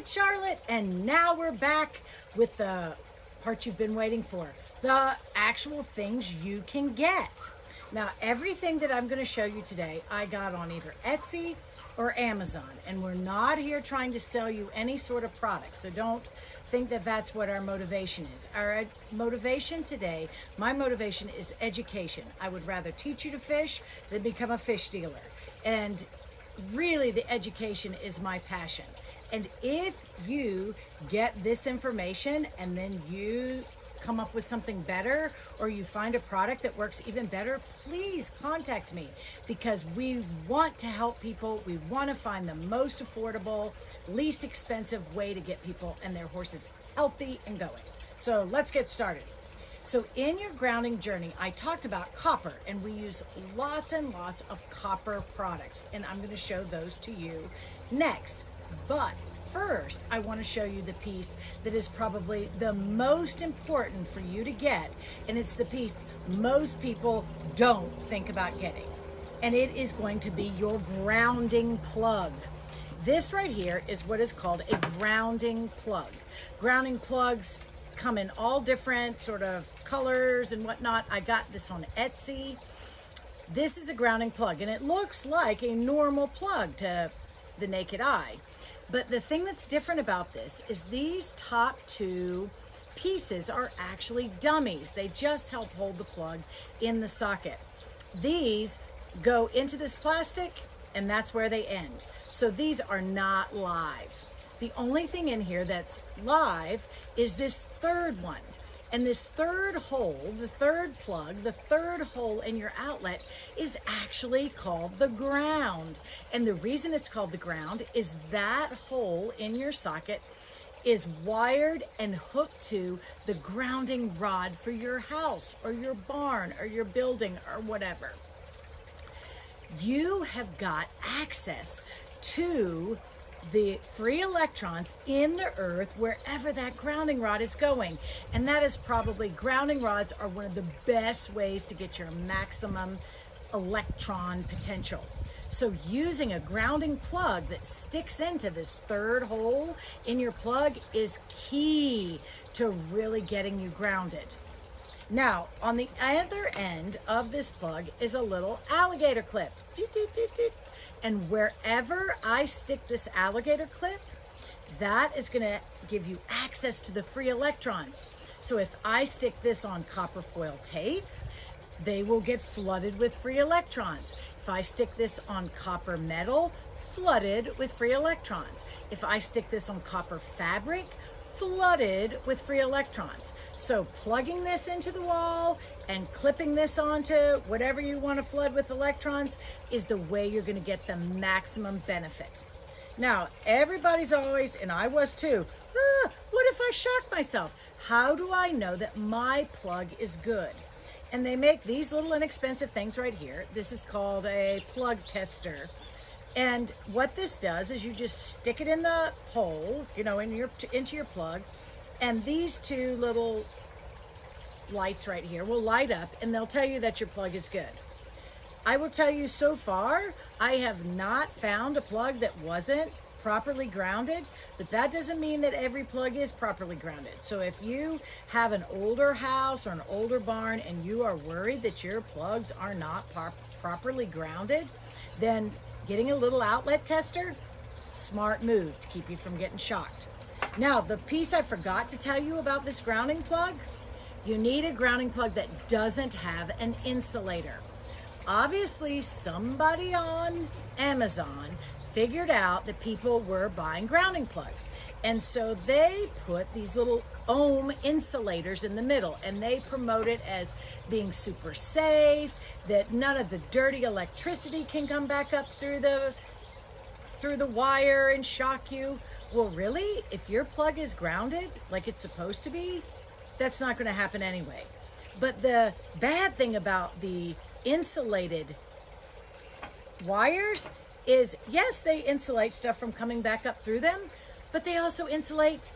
it's Charlotte, and now we're back with the part you've been waiting for, the actual things you can get. Now, everything that I'm going to show you today, I got on either Etsy or Amazon, and we're not here trying to sell you any sort of product, so don't think that that's what our motivation is. Our motivation today, my motivation is education. I would rather teach you to fish than become a fish dealer, and really the education is my passion. And if you get this information and then you come up with something better, or you find a product that works even better, please contact me, because we want to help people. We want to find the most affordable, least expensive way to get people and their horses healthy and going. So let's get started. So in your grounding journey, I talked about copper, and we use lots and lots of copper products, and I'm going to show those to you next. But first, I want to show you the piece that is probably the most important for you to get, and it's the piece most people don't think about getting, and it is going to be your grounding plug. This right here is what is called a grounding plug. Grounding plugs come in all different sort of colors and whatnot. I got this on Etsy. This is a grounding plug, and it looks like a normal plug to the naked eye. But the thing that's different about this is these top two pieces are actually dummies. They just help hold the plug in the socket. These go into this plastic, and that's where they end. So these are not live. The only thing in here that's live is this third one. And this third hole, the third plug, the third hole in your outlet is actually called the ground. And the reason it's called the ground is that hole in your socket is wired and hooked to the grounding rod for your house or your barn or your building or whatever. You have got access to the free electrons in the earth wherever that grounding rod is going. And that is probably, grounding rods are one of the best ways to get your maximum electron potential. So using a grounding plug that sticks into this third hole in your plug is key to really getting you grounded. Now, on the other end of this plug is a little alligator clip. And wherever I stick this alligator clip, that is going to give you access to the free electrons. So if I stick this on copper foil tape, they will get flooded with free electrons. If I stick this on copper metal, flooded with free electrons. If I stick this on copper fabric, flooded with free electrons. So plugging this into the wall and clipping this onto whatever you want to flood with electrons is the way you're going to get the maximum benefit. Now, everybody's always, and I was too, what if I shock myself? How do I know that my plug is good? And they make these little inexpensive things right here. This is called a plug tester. And what this does is you just stick it in the hole, into your plug, and these two little lights right here will light up, and they'll tell you that your plug is good. I will tell you, so far, I have not found a plug that wasn't properly grounded, but that doesn't mean that every plug is properly grounded. So if you have an older house or an older barn and you are worried that your plugs are not properly grounded, then getting a little outlet tester, smart move to keep you from getting shocked. Now, the piece I forgot to tell you about this grounding plug, you need a grounding plug that doesn't have an insulator. Obviously, somebody on Amazon figured out that people were buying grounding plugs. And so they put these little ohm insulators in the middle, and they promote it as being super safe, that none of the dirty electricity can come back up through the wire and shock you. Well, really, if your plug is grounded like it's supposed to be, that's not going to happen anyway. But the bad thing about the insulated wires is, yes, they insulate stuff from coming back up through them, but they also insulate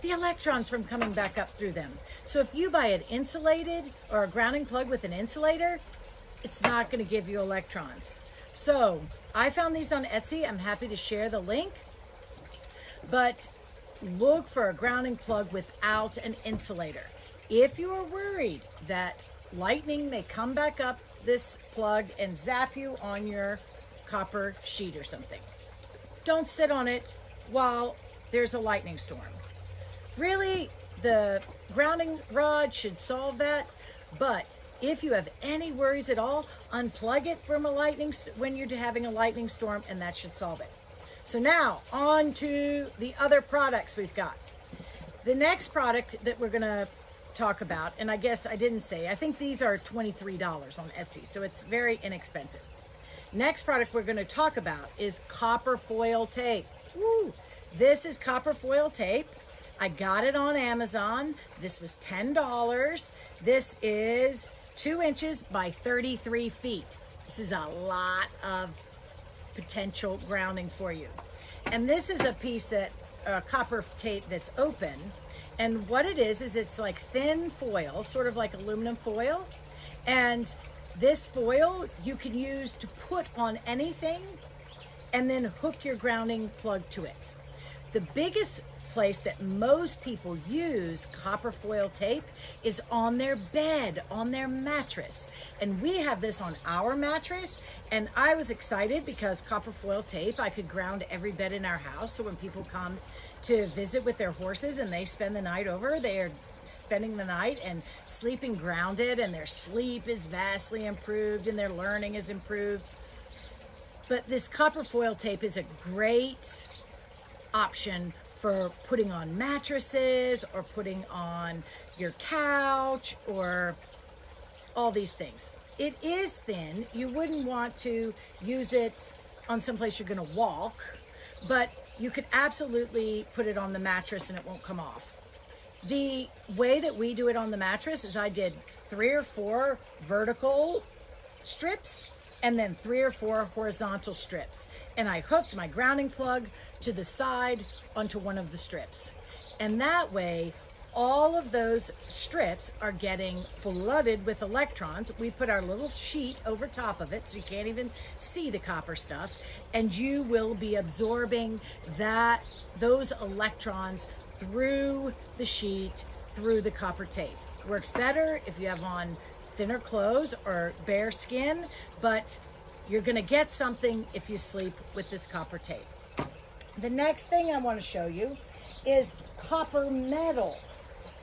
the electrons from coming back up through them. So if you buy an insulated or a grounding plug with an insulator, it's not going to give you electrons. So I found these on Etsy. I'm happy to share the link. But look for a grounding plug without an insulator. If you are worried that lightning may come back up this plug and zap you on your copper sheet or something, don't sit on it while there's a lightning storm. Really, the grounding rod should solve that, but if you have any worries at all, unplug it from when you're having a lightning storm, and that should solve it. So now, on to the other products we've got. The next product that we're gonna talk about, and I guess I didn't say, I think these are $23 on Etsy, so it's very inexpensive. Next product we're gonna talk about is copper foil tape. Woo! This is copper foil tape. I got it on Amazon. This was $10. This is 2 inches by 33 feet. This is a lot of potential grounding for you. And this is a piece that copper tape that's open. And what it is it's like thin foil, sort of like aluminum foil. And this foil you can use to put on anything and then hook your grounding plug to it. The biggest place that most people use copper foil tape is on their bed, on their mattress. And we have this on our mattress, and I was excited because copper foil tape, I could ground every bed in our house, so when people come to visit with their horses and they spend the night over, they are spending the night and sleeping grounded, and their sleep is vastly improved and their learning is improved. But this copper foil tape is a great option for putting on mattresses or putting on your couch or all these things. It is thin. You wouldn't want to use it on someplace you're going to walk, but you could absolutely put it on the mattress and it won't come off. The way that we do it on the mattress is I did 3 or 4 vertical strips and then 3 or 4 horizontal strips. And I hooked my grounding plug to the side onto one of the strips. And that way, all of those strips are getting flooded with electrons. We put our little sheet over top of it so you can't even see the copper stuff. And you will be absorbing those electrons through the sheet, through the copper tape. Works better if you have on thinner clothes or bare skin, but you're gonna get something if you sleep with this copper tape. The next thing I want to show you is copper metal.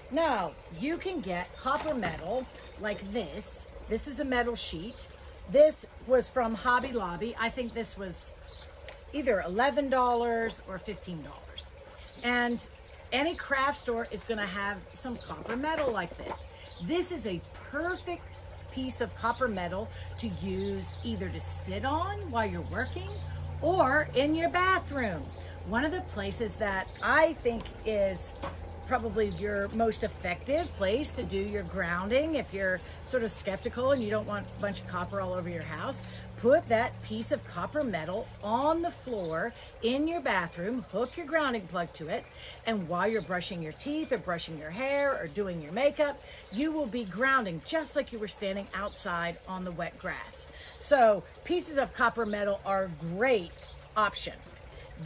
Now, you can get copper metal like this. This is a metal sheet. This was from Hobby Lobby. I think this was either $11 or $15. And any craft store is going to have some copper metal like this. This is a perfect piece of copper metal to use either to sit on while you're working or in your bathroom. One of the places that I think is probably your most effective place to do your grounding, if you're sort of skeptical and you don't want a bunch of copper all over your house, put that piece of copper metal on the floor in your bathroom, hook your grounding plug to it, and while you're brushing your teeth or brushing your hair or doing your makeup, you will be grounding just like you were standing outside on the wet grass. So pieces of copper metal are a great option.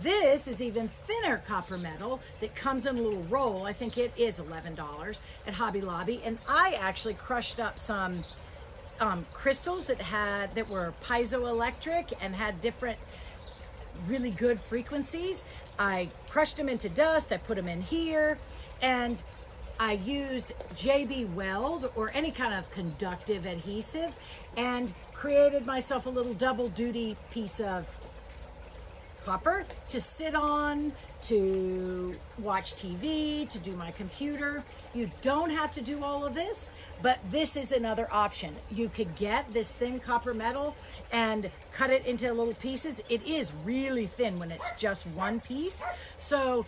This is even thinner copper metal that comes in a little roll. I think it is $11 at Hobby Lobby. And I actually crushed up some crystals that were piezoelectric and had different really good frequencies. I crushed them into dust. I put them in here, and I used JB Weld or any kind of conductive adhesive and created myself a little double duty piece of copper to sit on, to watch TV, to do my computer. You don't have to do all of this, but this is another option. You could get this thin copper metal and cut it into little pieces. It is really thin when it's just one piece. So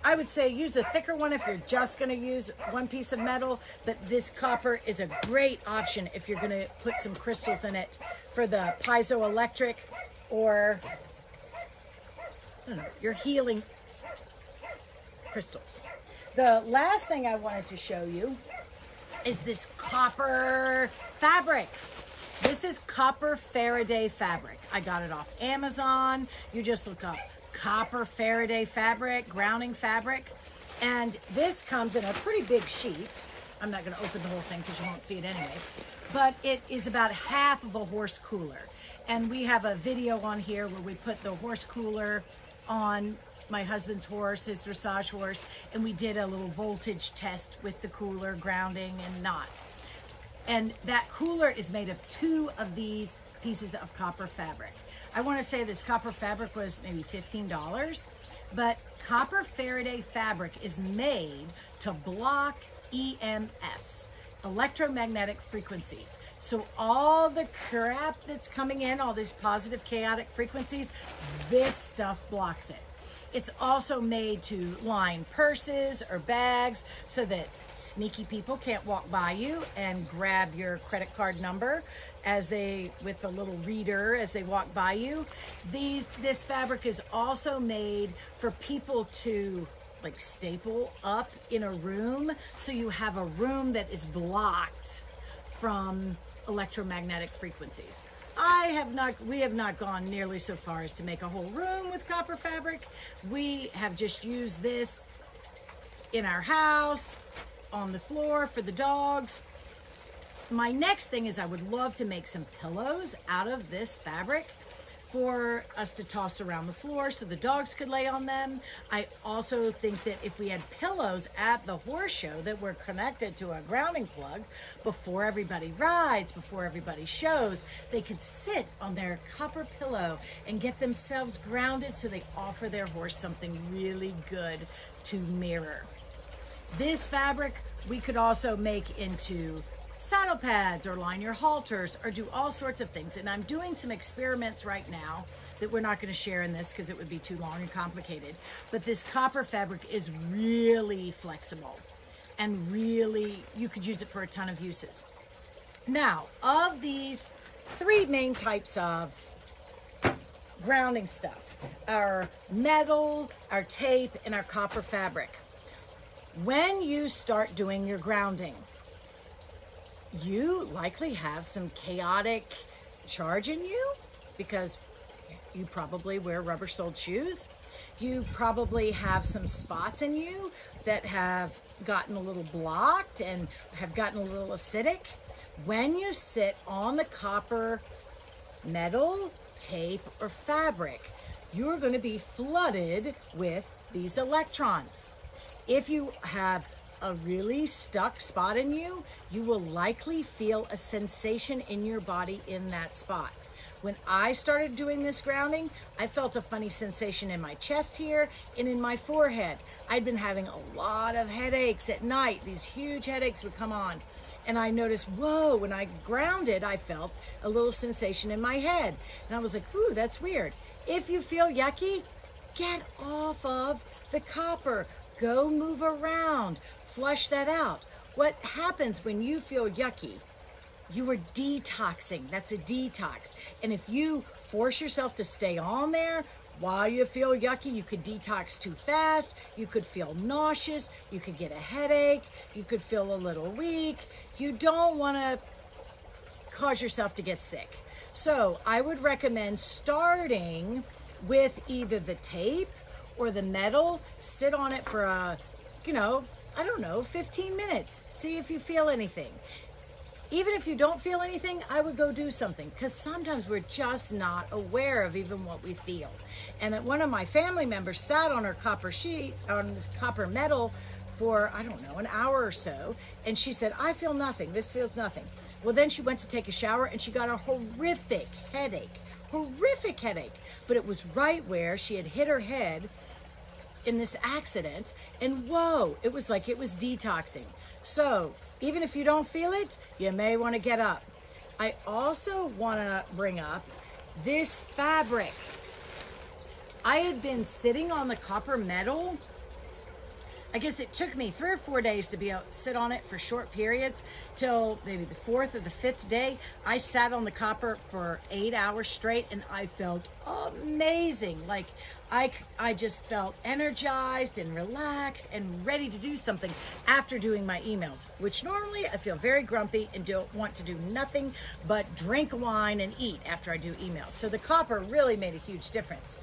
I would say use a thicker one if you're just going to use one piece of metal, but this copper is a great option if you're going to put some crystals in it for the piezoelectric or your healing crystals. The last thing I wanted to show you is this copper fabric. This is copper Faraday fabric. I got it off Amazon. You just look up copper Faraday fabric, grounding fabric. And this comes in a pretty big sheet. I'm not going to open the whole thing because you won't see it anyway. But it is about half of a horse cooler. And we have a video on here where we put the horse cooler on my husband's horse, his dressage horse, and we did a little voltage test with the cooler, grounding and not. And that cooler is made of 2 of these pieces of copper fabric. I want to say this copper fabric was maybe $15, but copper Faraday fabric is made to block EMFs, electromagnetic frequencies. So all the crap that's coming in, all these positive chaotic frequencies, this stuff blocks it. It's also made to line purses or bags so that sneaky people can't walk by you and grab your credit card number with the little reader as they walk by you. This fabric is also made for people to like staple up in a room, so you have a room that is blocked from electromagnetic frequencies. We have not gone nearly so far as to make a whole room with copper fabric. We have just used this in our house, on the floor for the dogs. My next thing is I would love to make some pillows out of this fabric for us to toss around the floor so the dogs could lay on them. I also think that if we had pillows at the horse show that were connected to a grounding plug, before everybody rides, before everybody shows, they could sit on their copper pillow and get themselves grounded so they offer their horse something really good to mirror. This fabric we could also make into saddle pads or line your halters or do all sorts of things. And I'm doing some experiments right now that we're not going to share in this because it would be too long and complicated. But this copper fabric is really flexible and really, you could use it for a ton of uses. Now, of these 3 main types of grounding stuff, our metal, our tape, and our copper fabric. When you start doing your grounding, you likely have some chaotic charge in you because you probably wear rubber-soled shoes. You probably have some spots in you that have gotten a little blocked and have gotten a little acidic. When you sit on the copper, metal, tape, or fabric, you're going to be flooded with these electrons. If you have a really stuck spot in you, you will likely feel a sensation in your body in that spot. When I started doing this grounding, I felt a funny sensation in my chest here and in my forehead. I'd been having a lot of headaches at night. These huge headaches would come on. And I noticed, whoa, when I grounded, I felt a little sensation in my head. And I was like, ooh, that's weird. If you feel yucky, get off of the copper. Go move around. Flush that out. What happens when you feel yucky? You are detoxing. That's a detox. And if you force yourself to stay on there while you feel yucky, you could detox too fast. You could feel nauseous. You could get a headache. You could feel a little weak. You don't want to cause yourself to get sick. So I would recommend starting with either the tape or the metal. Sit on it for I don't know, 15 minutes. See if you feel anything. Even if you don't feel anything, I would go do something, because sometimes we're just not aware of even what we feel. And one of my family members sat on her copper sheet, on this copper metal for, I don't know, an hour or so. And she said, I feel nothing. This feels nothing. Well, then she went to take a shower and she got a horrific headache. But it was right where she had hit her head in this accident, and whoa, it was like it was detoxing. So even if you don't feel it, you may want to get up. I also want to bring up this fabric. I had been sitting on the copper metal I guess it took me 3 or 4 days to be able to sit on it for short periods till maybe the fourth or the fifth day. I sat on the copper for 8 hours straight and I felt amazing. Like I just felt energized and relaxed and ready to do something after doing my emails, which normally I feel very grumpy and don't want to do nothing but drink wine and eat after I do emails. So the copper really made a huge difference.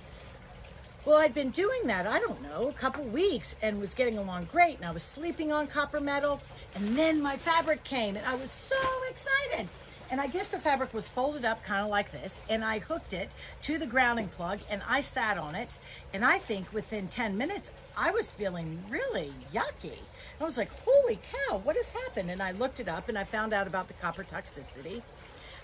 Well, I'd been doing that, I don't know, a couple weeks and was getting along great. And I was sleeping on copper metal. And then my fabric came and I was so excited. And I guess the fabric was folded up kind of like this. And I hooked it to the grounding plug and I sat on it. And I think within 10 minutes, I was feeling really yucky. I was like, holy cow, what has happened? And I looked it up and I found out about the copper toxicity.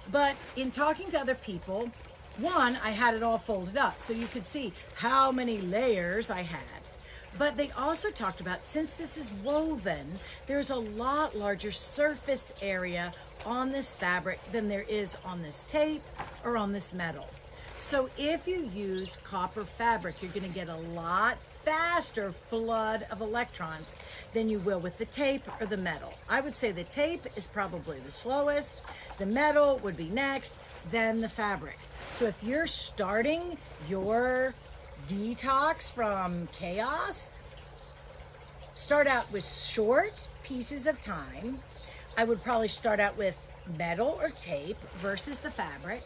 But in talking to other people, one, I had it all folded up so you could see how many layers I had. But they also talked about, since this is woven, there's a lot larger surface area on this fabric than there is on this tape or on this metal. So if you use copper fabric, you're going to get a lot faster flood of electrons than you will with the tape or the metal. I would say the tape is probably the slowest, the metal would be next, then the fabric. So if you're starting your detox from chaos, start out with short pieces of time. I would probably start out with metal or tape versus the fabric.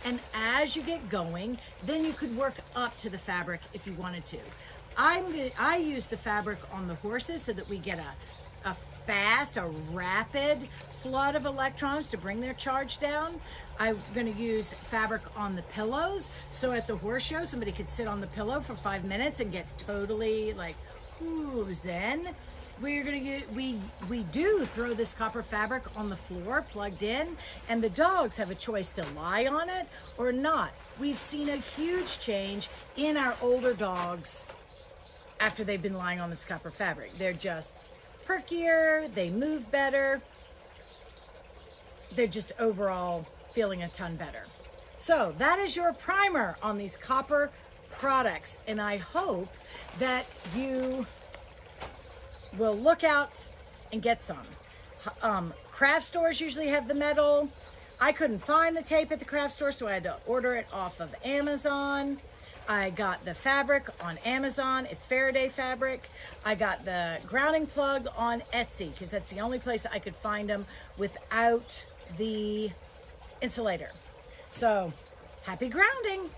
And as you get going, then you could work up to the fabric if you wanted to. I use the fabric on the horses so that we get a fast, a rapid flood of electrons to bring their charge down. I'm going to use fabric on the pillows. So at the horse show, somebody could sit on the pillow for 5 minutes and get totally like, ooh, zen. We're going to get, we do throw this copper fabric on the floor plugged in, and the dogs have a choice to lie on it or not. We've seen a huge change in our older dogs after they've been lying on this copper fabric. They're just perkier, they move better, they're just overall feeling a ton better. So that is your primer on these copper products, and I hope that you will look out and get some. Craft stores usually have the metal. I couldn't find the tape at the craft store, so I had to order it off of Amazon. I got the fabric on Amazon. It's Faraday fabric. I got the grounding plug on Etsy because that's the only place I could find them without the insulator. So happy grounding.